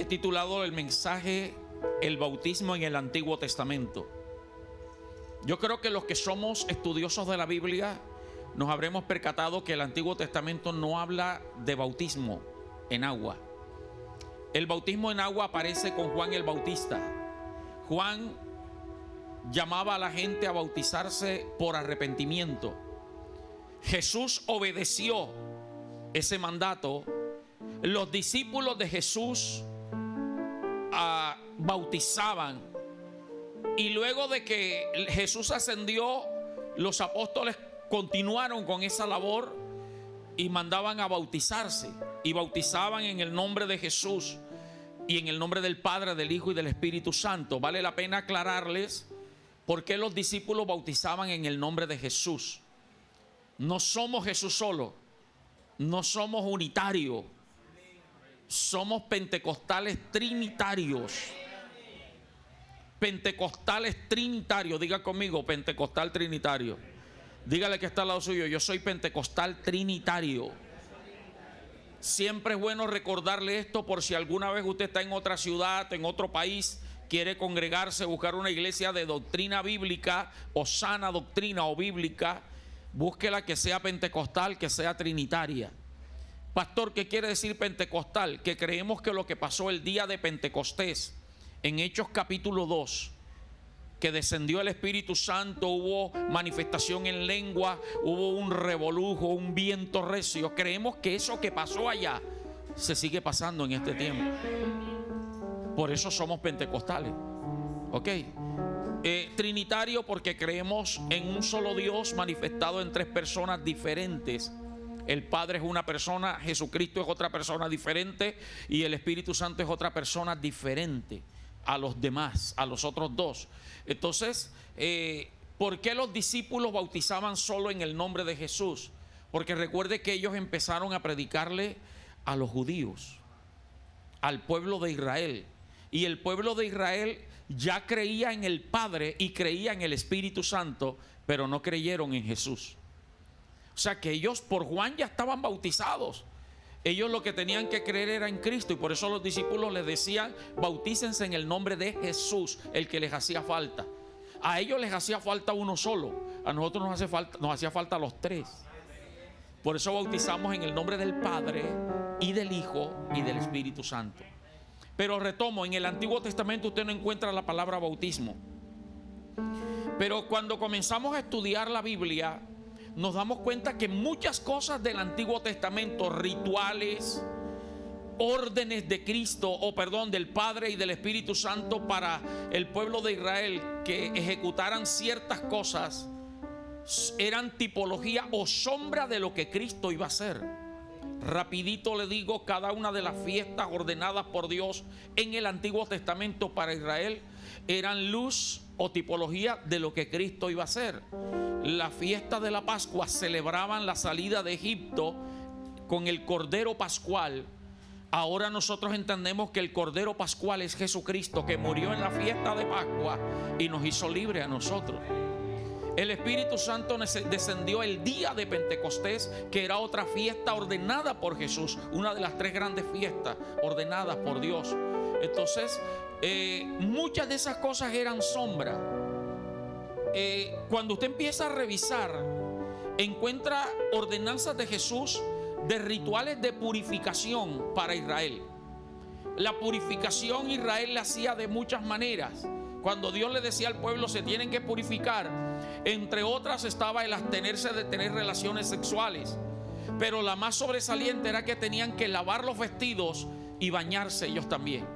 He titulado el mensaje El bautismo en el Antiguo Testamento. Yo creo que los que somos estudiosos de la Biblia nos habremos percatado que el Antiguo Testamento no habla de bautismo en agua. El bautismo en agua aparece con Juan el Bautista. Juan llamaba a la gente a bautizarse por arrepentimiento. Jesús obedeció ese mandato. Los discípulos de Jesús bautizaban, y luego de que Jesús ascendió, los apóstoles continuaron con esa labor y mandaban a bautizarse, y bautizaban en el nombre de Jesús y en el nombre del Padre, del Hijo y del Espíritu Santo. Vale la pena aclararles por qué los discípulos bautizaban en el nombre de Jesús. No somos Jesús solo, no somos unitarios, somos pentecostales trinitarios. Pentecostales trinitarios. Diga conmigo, pentecostal trinitario. Dígale que está al lado suyo: yo soy pentecostal trinitario. Siempre es bueno recordarle esto por si alguna vez usted está en otra ciudad, en otro país, quiere congregarse, buscar una iglesia de doctrina bíblica o sana doctrina o bíblica. Búsquela que sea pentecostal, que sea trinitaria. Pastor, ¿qué quiere decir pentecostal? Que creemos que lo que pasó el día de Pentecostés, en Hechos capítulo 2, que descendió el Espíritu Santo, hubo manifestación en lengua, hubo un revolujo, un viento recio. Creemos que eso que pasó allá se sigue pasando en este tiempo. Por eso somos pentecostales. ¿Ok? Trinitario porque creemos en un solo Dios manifestado en tres personas diferentes. El Padre es una persona, Jesucristo es otra persona diferente, y el Espíritu Santo es otra persona diferente a los demás, a los otros dos. Entonces, ¿por qué los discípulos bautizaban solo en el nombre de Jesús? Porque recuerde que ellos empezaron a predicarle a los judíos, al pueblo de Israel. Y el pueblo de Israel ya creía en el Padre y creía en el Espíritu Santo, pero no creyeron en Jesús. O sea que ellos por Juan ya estaban bautizados. Ellos lo que tenían que creer era en Cristo, y por eso los discípulos les decían: bautícense en el nombre de Jesús, el que les hacía falta. A ellos les hacía falta uno solo, a nosotros nos hacía falta los tres. Por eso bautizamos en el nombre del Padre y del Hijo y del Espíritu Santo. Pero retomo, en el Antiguo Testamento usted no encuentra la palabra bautismo. Pero cuando comenzamos a estudiar la Biblia, nos damos cuenta que muchas cosas del Antiguo Testamento, rituales, órdenes de Cristo, del Padre y del Espíritu Santo para el pueblo de Israel, que ejecutaran ciertas cosas, eran tipología o sombra de lo que Cristo iba a hacer. Rapidito le digo, cada una de las fiestas ordenadas por Dios en el Antiguo Testamento para Israel eran luz o tipología de lo que Cristo iba a hacer. La fiesta de la Pascua celebraban la salida de Egipto con el Cordero Pascual. Ahora nosotros entendemos que el Cordero Pascual es Jesucristo, que murió en la fiesta de Pascua y nos hizo libres a nosotros. El Espíritu Santo descendió el día de Pentecostés, que era otra fiesta ordenada por Jesús, una de las tres grandes fiestas ordenadas por Dios. Entonces, muchas de esas cosas eran sombra. Cuando usted empieza a revisar, encuentra ordenanzas de Jesús de rituales de purificación para Israel. La purificación Israel la hacía de muchas maneras. Cuando Dios le decía al pueblo: se tienen que purificar, entre otras estaba el abstenerse de tener relaciones sexuales, pero la más sobresaliente era que tenían que lavar los vestidos y bañarse ellos también.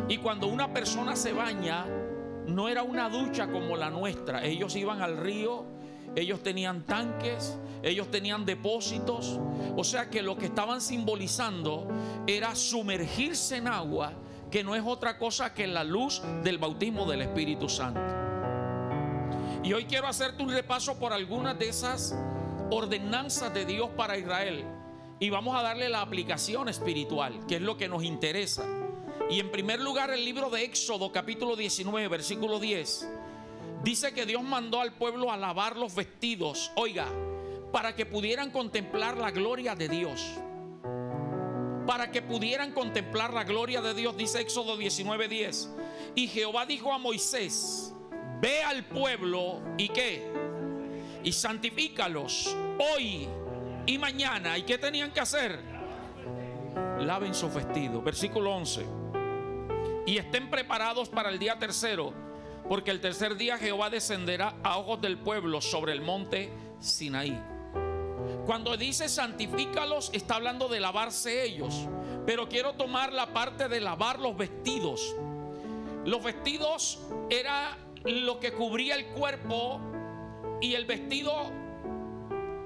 Y cuando una persona se baña, no era una ducha como la nuestra. Ellos iban al río, ellos tenían tanques, ellos tenían depósitos. O sea que lo que estaban simbolizando era sumergirse en agua, que no es otra cosa que la luz del bautismo del Espíritu Santo. Y hoy quiero hacerte un repaso por algunas de esas ordenanzas de Dios para Israel, y vamos a darle la aplicación espiritual, que es lo que nos interesa. Y en primer lugar, el libro de Éxodo capítulo 19 versículo 10 dice que Dios mandó al pueblo a lavar los vestidos, oiga, para que pudieran contemplar la gloria de Dios. para que pudieran contemplar la gloria de Dios. Dice Éxodo 19:10. Y Jehová dijo a Moisés: ve al pueblo y ¿qué? Y santifícalos hoy y mañana. ¿Y qué tenían que hacer? Laven sus vestidos. Versículo 11. Y estén preparados para el día tercero, porque el tercer día Jehová descenderá a ojos del pueblo sobre el monte Sinaí. Cuando dice santifícalos, está hablando de lavarse ellos. Pero quiero tomar la parte de lavar los vestidos. Los vestidos era lo que cubría el cuerpo, y el vestido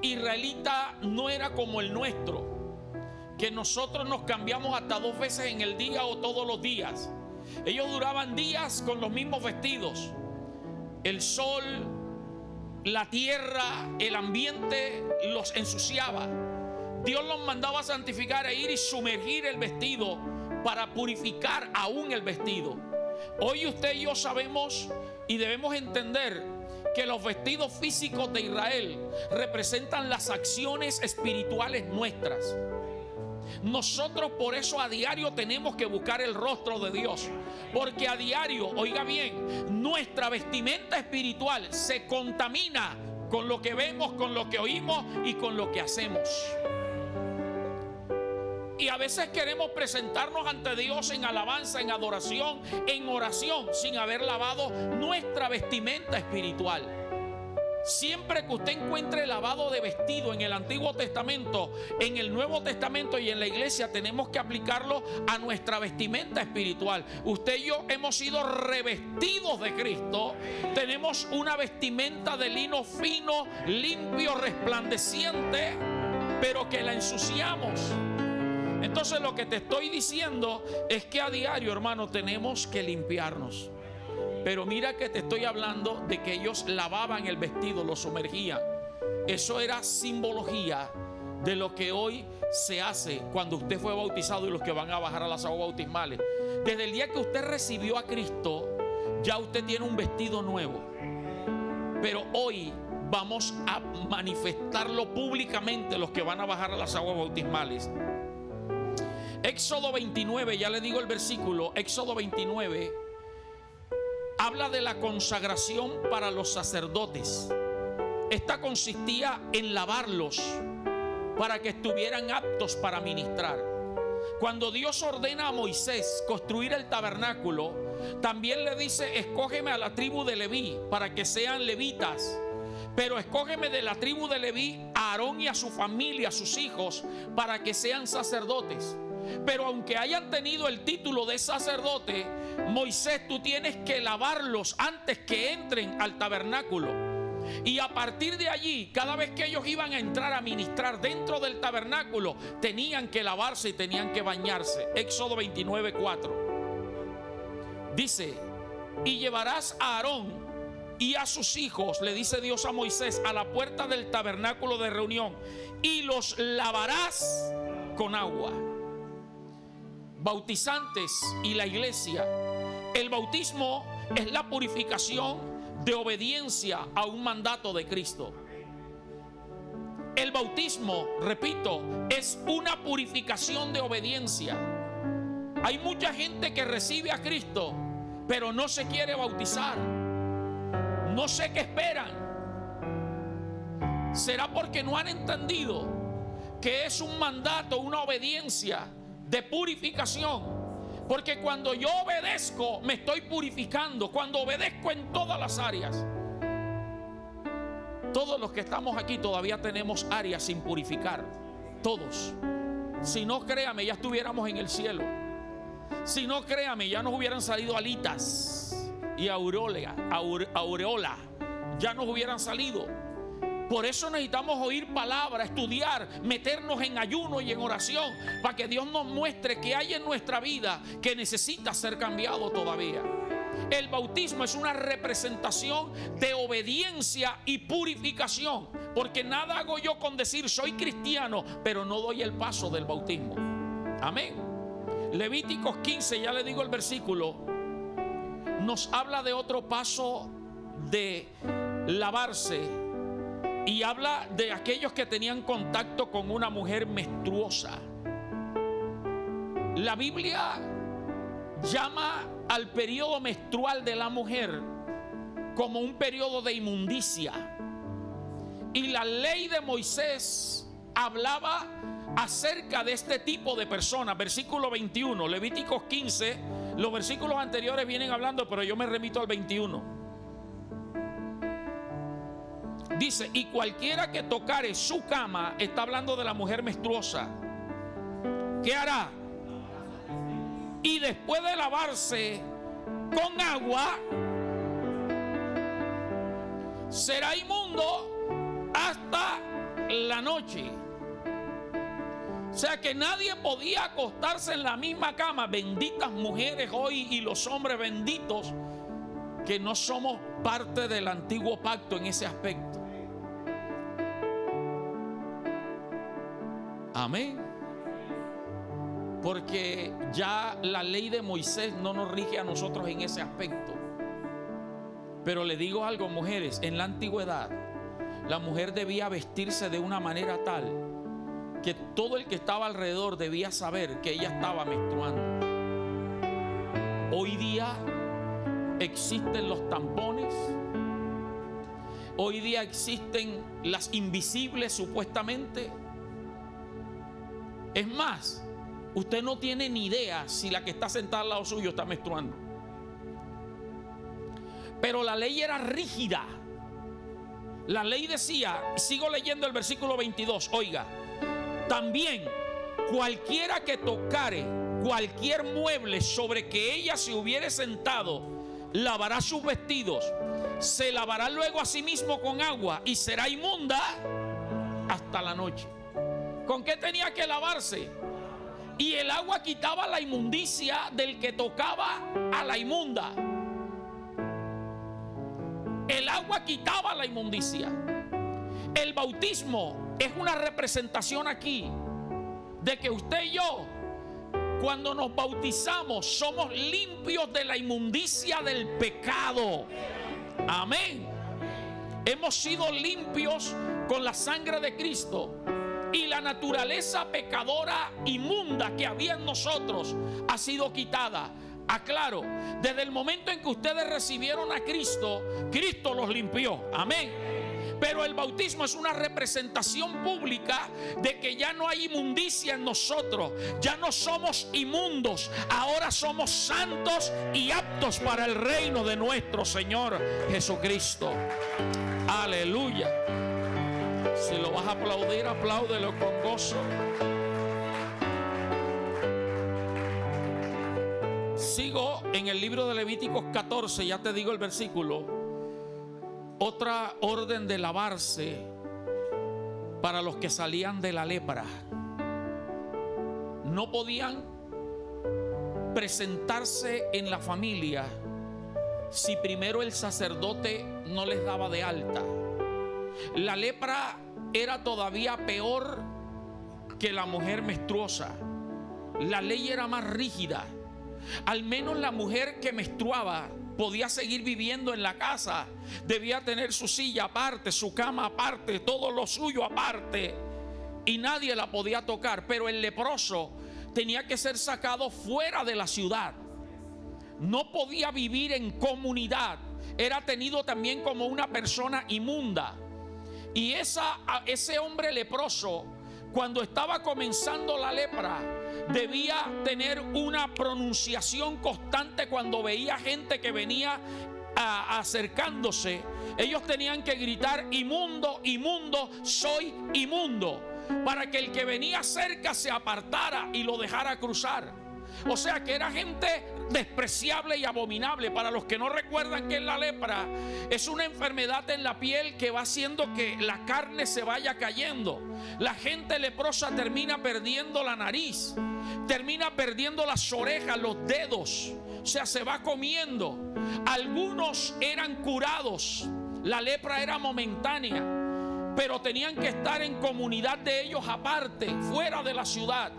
israelita no era como el nuestro, que nosotros nos cambiamos hasta 2 veces en el día o todos los días. Ellos duraban días con los mismos vestidos. El sol, la tierra, el ambiente los ensuciaba. Dios los mandaba a santificar e ir y sumergir el vestido para purificar aún el vestido. Hoy usted y yo sabemos y debemos entender que los vestidos físicos de Israel representan las acciones espirituales nuestras. Nosotros por eso a diario tenemos que buscar el rostro de Dios, porque a diario, oiga bien, nuestra vestimenta espiritual se contamina con lo que vemos, con lo que oímos y con lo que hacemos. Y a veces queremos presentarnos ante Dios en alabanza, en adoración, en oración, sin haber lavado nuestra vestimenta espiritual. Siempre que usted encuentre lavado de vestido en el Antiguo Testamento, en el Nuevo Testamento y en la iglesia, tenemos que aplicarlo a nuestra vestimenta espiritual. Usted y yo hemos sido revestidos de Cristo. Tenemos una vestimenta de lino fino, limpio, resplandeciente, pero que la ensuciamos. Entonces lo que te estoy diciendo es que a diario, hermano, tenemos que limpiarnos. Pero mira que te estoy hablando de que ellos lavaban el vestido, lo sumergían. Eso era simbología de lo que hoy se hace cuando usted fue bautizado y los que van a bajar a las aguas bautismales. Desde el día que usted recibió a Cristo, ya usted tiene un vestido nuevo. Pero hoy vamos a manifestarlo públicamente los que van a bajar a las aguas bautismales. Éxodo 29, ya le digo el versículo. Éxodo 29 habla de la consagración para los sacerdotes. Esta consistía en lavarlos para que estuvieran aptos para ministrar. Cuando Dios ordena a Moisés construir el tabernáculo, también le dice: escógeme a la tribu de Leví para que sean levitas. Pero escógeme de la tribu de Leví a Aarón y a su familia, a sus hijos, para que sean sacerdotes. Pero aunque hayan tenido el título de sacerdote, Moisés, tú tienes que lavarlos antes que entren al tabernáculo. Y a partir de allí, cada vez que ellos iban a entrar a ministrar dentro del tabernáculo, tenían que lavarse y tenían que bañarse. Éxodo 29:4 dice: y llevarás a Aarón y a sus hijos, le dice Dios a Moisés, a la puerta del tabernáculo de reunión, y los lavarás con agua. Bautizantes y la iglesia, el bautismo es la purificación de obediencia a un mandato de Cristo. El bautismo, repito, es una purificación de obediencia. Hay mucha gente que recibe a Cristo, pero no se quiere bautizar. No sé qué esperan. ¿Será porque no han entendido que es un mandato, una obediencia de purificación? Porque cuando yo obedezco, me estoy purificando. Cuando obedezco en todas las áreas. Todos los que estamos aquí todavía tenemos áreas sin purificar. Todos. Si no, créame, ya estuviéramos en el cielo. Si no, créame, ya nos hubieran salido alitas y aureola. Ya nos hubieran salido. Por eso necesitamos oír palabra, estudiar, meternos en ayuno y en oración, para que Dios nos muestre qué hay en nuestra vida que necesita ser cambiado todavía. El bautismo es una representación de obediencia y purificación, porque nada hago yo con decir soy cristiano, pero no doy el paso del bautismo. Amén. Levíticos 15, ya le digo el versículo, nos habla de otro paso de lavarse. Y habla de aquellos que tenían contacto con una mujer menstruosa. La Biblia llama al periodo menstrual de la mujer como un periodo de inmundicia. Y la ley de Moisés hablaba acerca de este tipo de personas. Versículo 21, Levíticos 15. Los versículos anteriores vienen hablando, pero yo me remito al 21. Dice: y cualquiera que tocare su cama, está hablando de la mujer menstruosa, ¿qué hará? Y después de lavarse con agua, será inmundo hasta la noche. O sea que nadie podía acostarse en la misma cama. Benditas mujeres hoy y los hombres benditos que no somos parte del antiguo pacto en ese aspecto. Amén. Porque ya la ley de Moisés no nos rige a nosotros en ese aspecto. Pero le digo algo, mujeres, en la antigüedad la mujer debía vestirse de una manera tal que todo el que estaba alrededor debía saber que ella estaba menstruando. Hoy día existen los tampones, hoy día existen las invisibles supuestamente. Es más, usted no tiene ni idea si la que está sentada al lado suyo está menstruando. Pero la ley era rígida. La ley decía, sigo leyendo el versículo 22, oiga: también cualquiera que tocare cualquier mueble sobre que ella se hubiere sentado, lavará sus vestidos, se lavará luego a sí mismo con agua y será inmunda hasta la noche. ¿Con qué tenía que lavarse? Y el agua quitaba la inmundicia del que tocaba a la inmunda. El agua quitaba la inmundicia. El bautismo es una representación aquí de que usted y yo, cuando nos bautizamos, somos limpios de la inmundicia del pecado. Amén. Hemos sido limpios con la sangre de Cristo. Y la naturaleza pecadora inmunda que había en nosotros ha sido quitada. Aclaro, desde el momento en que ustedes recibieron a Cristo, Cristo los limpió. Amén. Pero el bautismo es una representación pública de que ya no hay inmundicia en nosotros. Ya no somos inmundos. Ahora somos santos y aptos para el reino de nuestro Señor Jesucristo. Aleluya. Si lo vas a aplaudir, apláudelo con gozo. Sigo en el libro de Levíticos 14, ya te digo el versículo. Otra orden de lavarse para los que salían de la lepra. No podían presentarse en la familia si primero el sacerdote no les daba de alta. La lepra era todavía peor que la mujer menstruosa. La ley era más rígida. Al menos la mujer que menstruaba podía seguir viviendo en la casa. Debía tener su silla aparte, su cama aparte, todo lo suyo aparte, y nadie la podía tocar. Pero el leproso tenía que ser sacado fuera de la ciudad. No podía vivir en comunidad. Era tenido también como una persona inmunda. Y ese hombre leproso, cuando estaba comenzando la lepra, debía tener una pronunciación constante. Cuando veía gente que venía acercándose, ellos tenían que gritar: inmundo, inmundo, soy inmundo, para que el que venía cerca se apartara y lo dejara cruzar. O sea que era gente despreciable y abominable. Para los que no recuerdan que es la lepra, es una enfermedad en la piel que va haciendo que la carne se vaya cayendo. La gente leprosa termina perdiendo la nariz, termina perdiendo las orejas, los dedos. O sea, se va comiendo. Algunos eran curados. La lepra era momentánea, pero tenían que estar en comunidad de ellos aparte, fuera de la ciudad.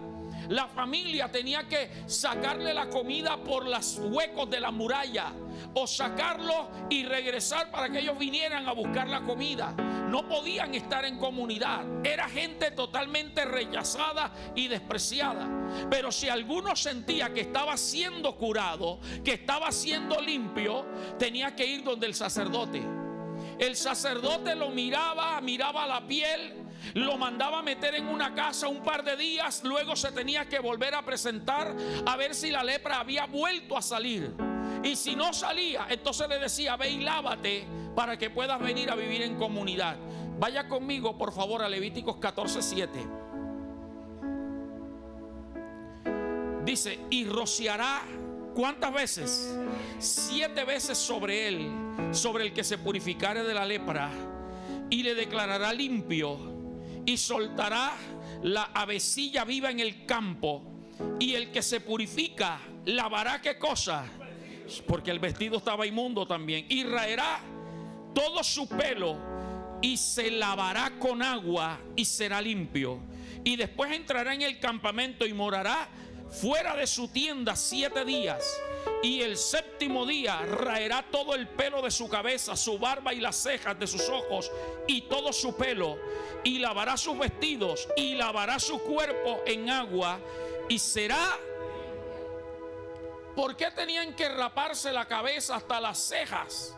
la familia tenía que sacarle la comida por los huecos de la muralla o sacarlos y regresar para que ellos vinieran a buscar la comida. No podían estar en comunidad. Era gente totalmente rechazada y despreciada. Pero si alguno sentía que estaba siendo curado, que estaba siendo limpio, tenía que ir donde el sacerdote. El sacerdote lo miraba la piel, lo mandaba a meter en una casa un par de días, luego se tenía que volver a presentar a ver si la lepra había vuelto a salir. Y si no salía, entonces le decía: ve y lávate para que puedas venir a vivir en comunidad. Vaya conmigo por favor a Levíticos 14:7. Dice: y rociará, ¿cuántas veces? 7 veces sobre él, sobre el que se purificare de la lepra, y le declarará limpio, y soltará la avecilla viva en el campo, y el que se purifica lavará, ¿qué cosa? Porque el vestido estaba inmundo también, y raerá todo su pelo y se lavará con agua y será limpio, y después entrará en el campamento y morará fuera de su tienda 7 días, y el 7º día raerá todo el pelo de su cabeza, su barba y las cejas de sus ojos y todo su pelo, y lavará sus vestidos y lavará su cuerpo en agua y será. ¿Por qué tenían que raparse la cabeza hasta las cejas?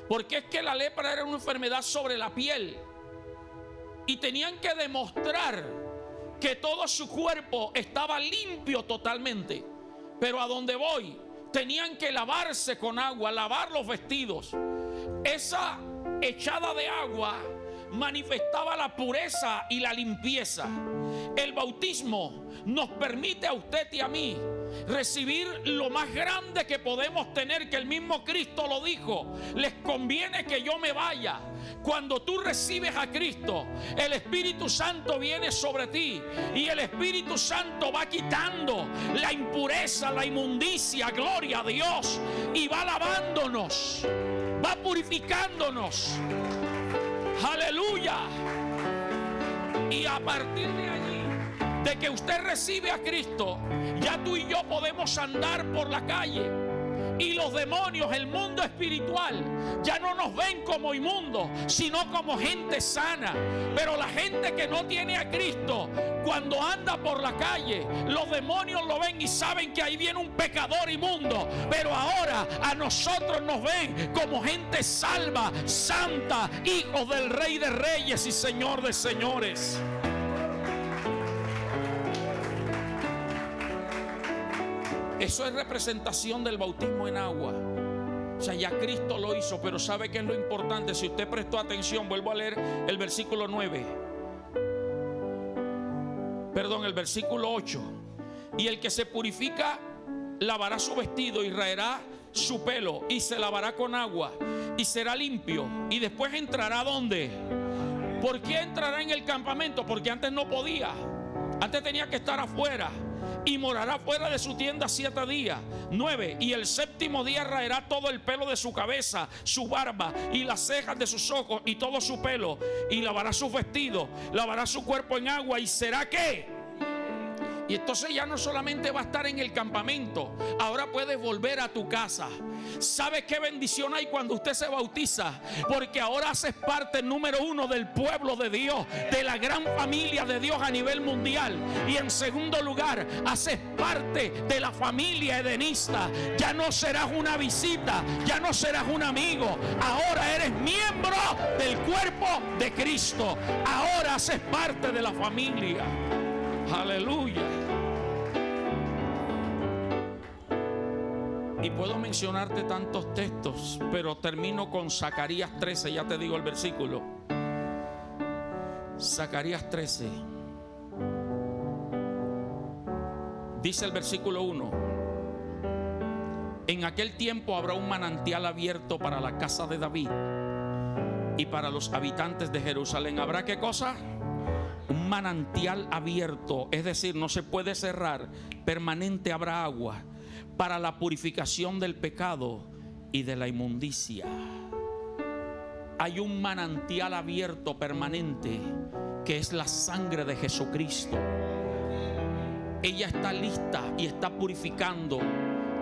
Porque es que la lepra era una enfermedad sobre la piel y tenían que demostrar que todo su cuerpo estaba limpio totalmente. Pero a donde voy, tenían que lavarse con agua, lavar los vestidos. Esa echada de agua manifestaba la pureza y la limpieza. El bautismo nos permite a usted y a mí recibir lo más grande que podemos tener, que el mismo Cristo lo dijo: les conviene que yo me vaya. Cuando tú recibes a Cristo, el Espíritu Santo viene sobre ti y el Espíritu Santo va quitando la impureza, la inmundicia, gloria a Dios, y va lavándonos, va purificándonos. Aleluya. Y a partir de allí, de que usted recibe a Cristo, ya tú y yo podemos andar por la calle. Y los demonios, el mundo espiritual, ya no nos ven como inmundos, sino como gente sana. Pero la gente que no tiene a Cristo, cuando anda por la calle, los demonios lo ven y saben que ahí viene un pecador inmundo. Pero ahora a nosotros nos ven como gente salva, santa, hijos del Rey de Reyes y Señor de Señores. Eso es representación del bautismo en agua. O sea, ya Cristo lo hizo, pero ¿sabe qué es lo importante? Si usted prestó atención, vuelvo a leer el versículo 9. Perdón, el versículo 8. Y el que se purifica lavará su vestido y raerá su pelo y se lavará con agua y será limpio. Y después entrará ¿dónde? ¿Por qué entrará en el campamento? Porque antes no podía. Antes tenía que estar afuera. Y morará fuera de su tienda 7 días. 9. Y el 7º día raerá todo el pelo de su cabeza, su barba y las cejas de sus ojos y todo su pelo. Y lavará sus vestidos, lavará su cuerpo en agua. ¿Y será qué? Y entonces ya no solamente va a estar en el campamento, ahora puedes volver a tu casa. ¿Sabe qué bendición hay cuando usted se bautiza? Porque ahora haces parte, número 1, del pueblo de Dios, de la gran familia de Dios a nivel mundial. Y en segundo lugar, haces parte de la familia edenista. Ya no serás una visita, ya no serás un amigo. Ahora eres miembro del cuerpo de Cristo. Ahora haces parte de la familia. Aleluya. Y puedo mencionarte tantos textos, pero termino con Zacarías 13. Ya te digo el versículo. Zacarías 13. Dice el versículo 1: en aquel tiempo habrá un manantial abierto para la casa de David y para los habitantes de Jerusalén. ¿Habrá qué cosa? Un manantial abierto, es decir, no se puede cerrar. Permanente habrá agua para la purificación del pecado y de la inmundicia. Hay un manantial abierto permanente que es la sangre de Jesucristo. ella está lista y está purificando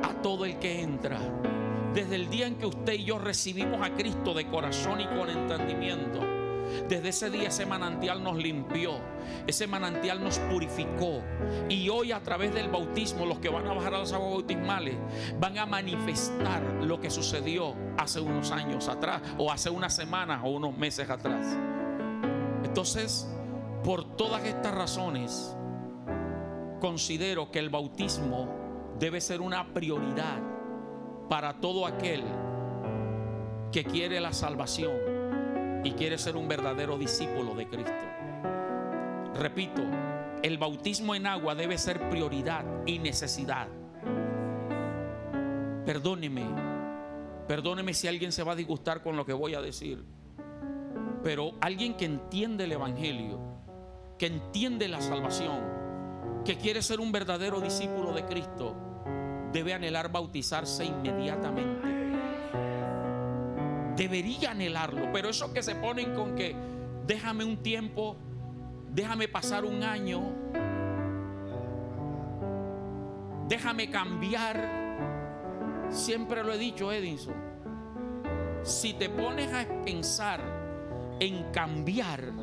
a todo el que entra. Desde el día en que usted y yo recibimos a Cristo de corazón y con entendimiento, desde ese día ese manantial nos limpió, ese manantial nos purificó. Y hoy, a través del bautismo, los que van a bajar a las aguas bautismales van a manifestar lo que sucedió hace unos años atrás, o hace unas semanas o unos meses atrás. Entonces, por todas estas razones, considero que el bautismo debe ser una prioridad para todo aquel que quiere la salvación y quiere ser un verdadero discípulo de Cristo. Repito, el bautismo en agua debe ser prioridad y necesidad. Perdóneme si alguien se va a disgustar con lo que voy a decir, pero alguien que entiende el evangelio, que entiende la salvación, que quiere ser un verdadero discípulo de Cristo, debe anhelar bautizarse inmediatamente. Debería anhelarlo. Pero eso que se ponen con que déjame un tiempo, déjame pasar un año, déjame cambiar. Siempre lo he dicho, Edinson, si te pones a pensar en cambiar,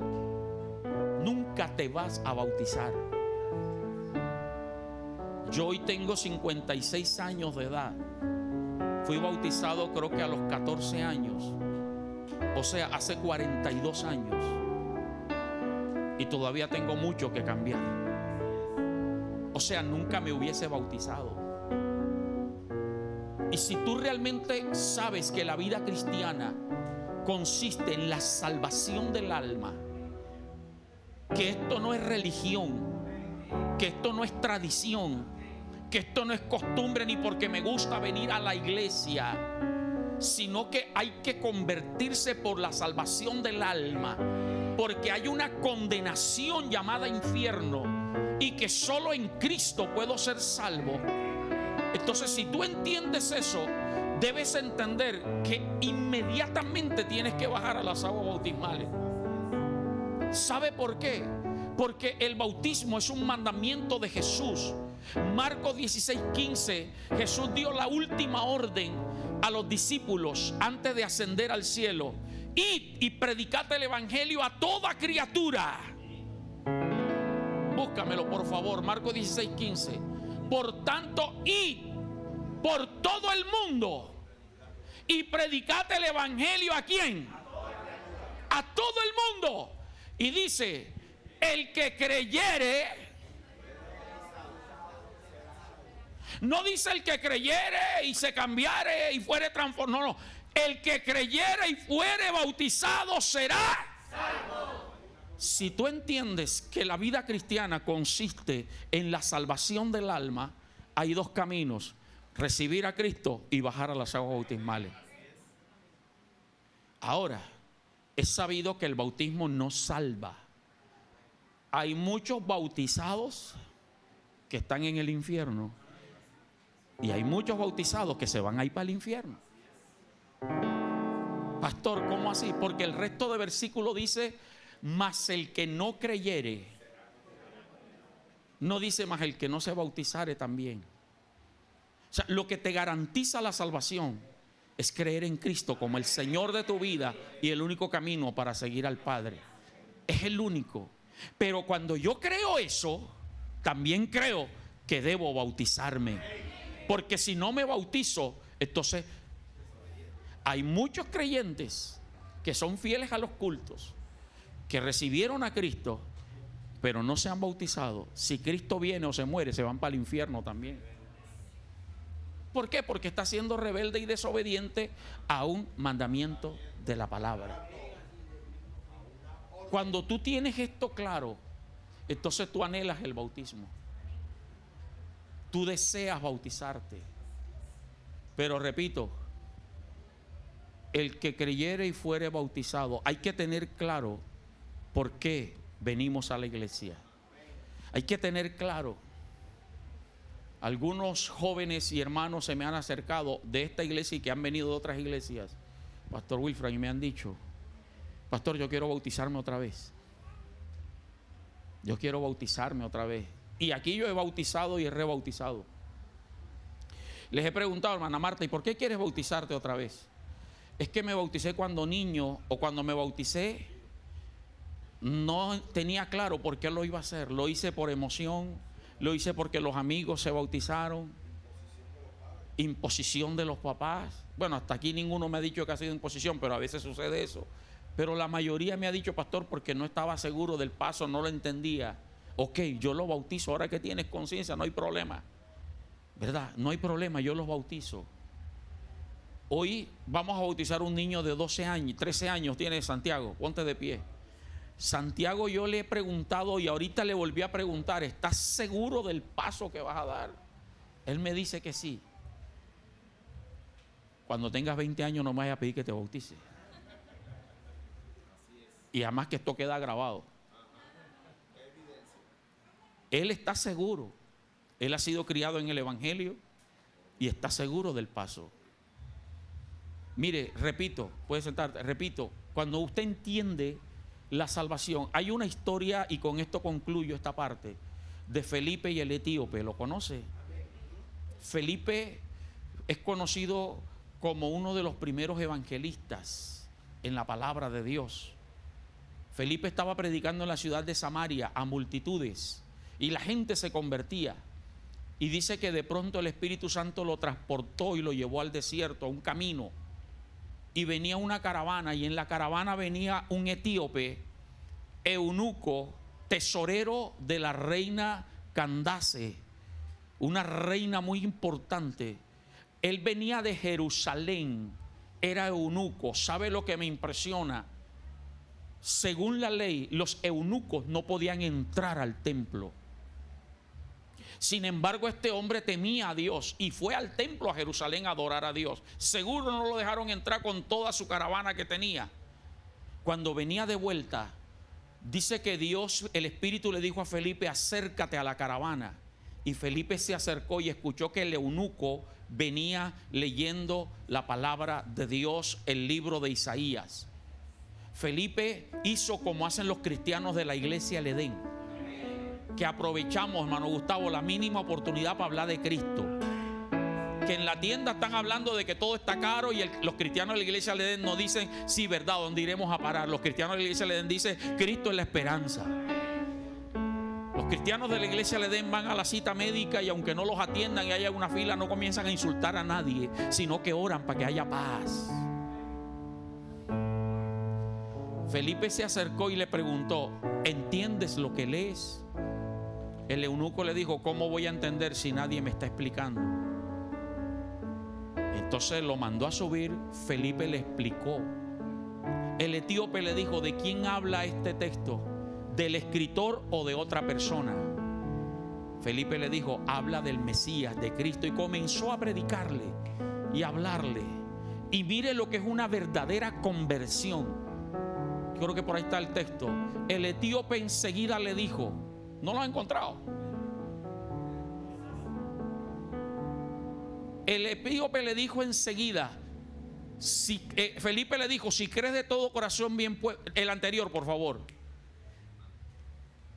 nunca te vas a bautizar. Yo hoy tengo 56 años de edad. Fui bautizado creo que a los 14 años. O sea, hace 42 años. Y todavía tengo mucho que cambiar. O sea, nunca me hubiese bautizado. Y si tú realmente sabes que la vida cristiana consiste en la salvación del alma, que esto no es religión, que esto no es tradición, que esto no es costumbre ni porque me gusta venir a la iglesia, sino que hay que convertirse por la salvación del alma, porque hay una condenación llamada infierno y que solo en Cristo puedo ser salvo. Entonces, si tú entiendes eso, debes entender que inmediatamente tienes que bajar a las aguas bautismales. ¿Sabe por qué? Porque el bautismo es un mandamiento de Jesús. Marcos 16:15, Jesús dio la última orden a los discípulos antes de ascender al cielo: id y predicad el evangelio a toda criatura. Búscamelo por favor, Marcos 16:15. Por tanto, id por todo el mundo y predicad el evangelio ¿a quién? A todo el mundo. Y dice: el que creyere. No dice el que creyere y se cambiare y fuere transformado. No, no. El que creyere y fuere bautizado será salvo. Si tú entiendes que la vida cristiana consiste en la salvación del alma, hay dos caminos: recibir a Cristo y bajar a las aguas bautismales. Ahora, es sabido que el bautismo no salva. Hay muchos bautizados que están en el infierno y hay muchos bautizados que se van a ir para el infierno. Pastor, ¿cómo así? Porque el resto de versículo dice: mas el que no creyere. No dice: mas el que no se bautizare también. O sea, lo que te garantiza la salvación es creer en Cristo como el Señor de tu vida y el único camino para seguir al Padre. Es el único. Pero cuando yo creo eso, también creo que debo bautizarme. Porque si no me bautizo, entonces hay muchos creyentes que son fieles a los cultos, que recibieron a Cristo, pero no se han bautizado. Si Cristo viene o se muere, se van para el infierno también. ¿Por qué? Porque está siendo rebelde y desobediente a un mandamiento de la palabra. Cuando tú tienes esto claro, entonces tú anhelas el bautismo. Tú deseas bautizarte. Pero repito, el que creyere y fuere bautizado, hay que tener claro por qué venimos a la iglesia. Hay que tener claro. Algunos jóvenes y hermanos se me han acercado de esta iglesia y que han venido de otras iglesias, Pastor Wilfran, y me han dicho: pastor, yo quiero bautizarme otra vez. Yo quiero bautizarme otra vez. Y aquí yo he bautizado y he rebautizado. Les he preguntado, hermana Marta, ¿y por qué quieres bautizarte otra vez? Es que me bauticé cuando niño, o cuando me bauticé no tenía claro por qué lo iba a hacer. Lo hice por emoción, lo hice porque los amigos se bautizaron. Imposición de los papás. Bueno, hasta aquí ninguno me ha dicho que ha sido imposición, pero a veces sucede eso. Pero la mayoría me ha dicho, pastor, porque no estaba seguro del paso, no lo entendía. Ok, yo lo bautizo, ahora que tienes conciencia, no hay problema. ¿Verdad? No hay problema, yo los bautizo. Hoy vamos a bautizar un niño de 12 años, 13 años tiene Santiago, ponte de pie. Santiago, yo le he preguntado y ahorita le volví a preguntar, ¿estás seguro del paso que vas a dar? Él me dice que sí. Cuando tengas 20 años no me vayas a pedir que te bautice. Y además que esto queda grabado. Él está seguro. Él ha sido criado en el Evangelio y está seguro del paso. Mire, repito, puede sentarte, repito, cuando usted entiende la salvación, hay una historia, y con esto concluyo esta parte, de Felipe y el etíope. ¿Lo conoce? Felipe es conocido como uno de los primeros evangelistas en la palabra de Dios. Felipe estaba predicando en la ciudad de Samaria a multitudes y la gente se convertía. Y dice que de pronto el Espíritu Santo lo transportó y lo llevó al desierto, a un camino. Y venía una caravana, y en la caravana venía un etíope, eunuco, tesorero de la reina Candace, una reina muy importante. Él venía de Jerusalén, era eunuco. ¿Sabe lo que me impresiona? Según la ley, los eunucos no podían entrar al templo. Sin embargo, este hombre temía a Dios y fue al templo a Jerusalén a adorar a Dios. Seguro no lo dejaron entrar con toda su caravana que tenía. Cuando venía de vuelta, dice que Dios, el Espíritu, le dijo a Felipe: acércate a la caravana. Y Felipe se acercó y escuchó que el eunuco venía leyendo la palabra de Dios, el libro de Isaías. Felipe hizo como hacen los cristianos de la iglesia El Edén, que aprovechamos, hermano Gustavo, la mínima oportunidad para hablar de Cristo. Que en la tienda están hablando de que todo está caro, y los cristianos de la iglesia El Edén no dicen: sí, verdad, ¿dónde iremos a parar? Los cristianos de la iglesia El Edén dicen: Cristo es la esperanza. Los cristianos de la iglesia El Edén van a la cita médica y aunque no los atiendan y haya una fila, no comienzan a insultar a nadie, sino que oran para que haya paz. Felipe se acercó y le preguntó: ¿entiendes lo que lees? El eunuco le dijo: ¿cómo voy a entender si nadie me está explicando? Entonces lo mandó a subir. Felipe le explicó. El etíope le dijo: ¿de quién habla este texto? ¿Del escritor o de otra persona? Felipe le dijo: habla del Mesías, de Cristo. Y comenzó a predicarle y a hablarle. Y mire lo que es una verdadera conversión. Creo que por ahí está el texto. El etíope enseguida le dijo, ¿no lo ha encontrado? El etíope le dijo enseguida, Felipe le dijo: si crees de todo corazón, bien pues. El anterior, por favor.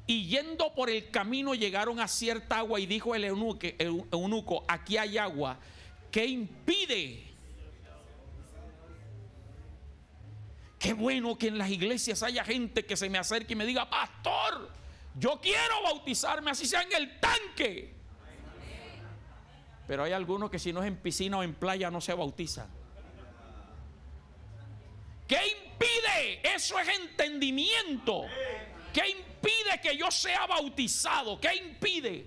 Y yendo por el camino llegaron a cierta agua, y dijo el eunuco: aquí hay agua. ¿Qué impide? Qué bueno que en las iglesias haya gente que se me acerque y me diga: pastor, yo quiero bautizarme, así sea en el tanque. Pero hay algunos que si no es en piscina o en playa no se bautizan. ¿Qué impide? Eso es entendimiento. ¿Qué impide que yo sea bautizado? ¿Qué impide?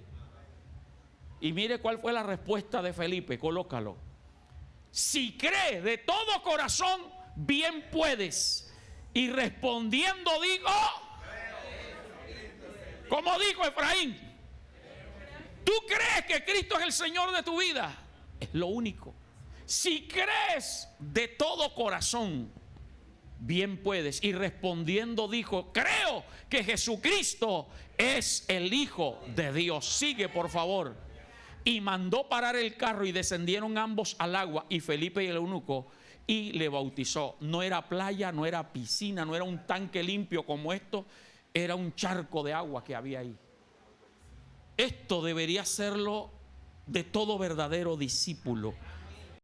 Y mire cuál fue la respuesta de Felipe, colócalo. Si crees de todo corazón, bien puedes. Y respondiendo digo, como dijo Efraín, ¿tú crees que Cristo es el Señor de tu vida? Es lo único. Si crees de todo corazón, bien puedes. Y respondiendo dijo: creo que Jesucristo es el Hijo de Dios. Sigue, por favor. Y mandó parar el carro y descendieron ambos al agua, y Felipe y el eunuco, y le bautizó. No era playa, no era piscina, no era un tanque limpio como esto, era un charco de agua que había ahí. Esto debería serlo de todo verdadero discípulo.